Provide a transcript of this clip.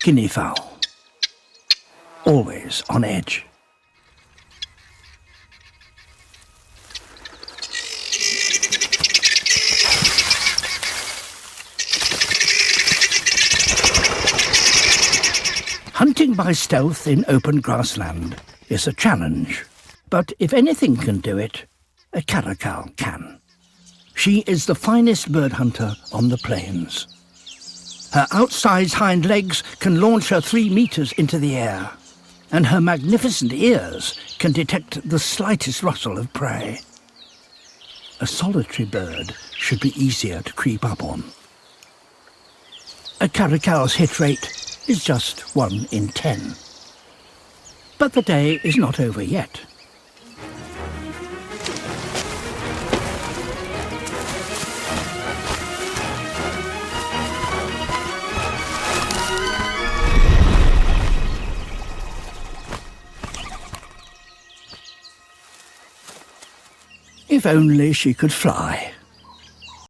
guinea fowl, always on edge. Hunting by stealth in open grassland is a challenge, but if anything can do it, a caracal can. She is the finest bird hunter on the plains. Her outsized hind legs can launch her 3 meters into the air, and her magnificent ears can detect the slightest rustle of prey. A solitary bird should be easier to creep up on. A caracal's hit rate is just 1 in 10. But the day is not over yet. If only she could fly.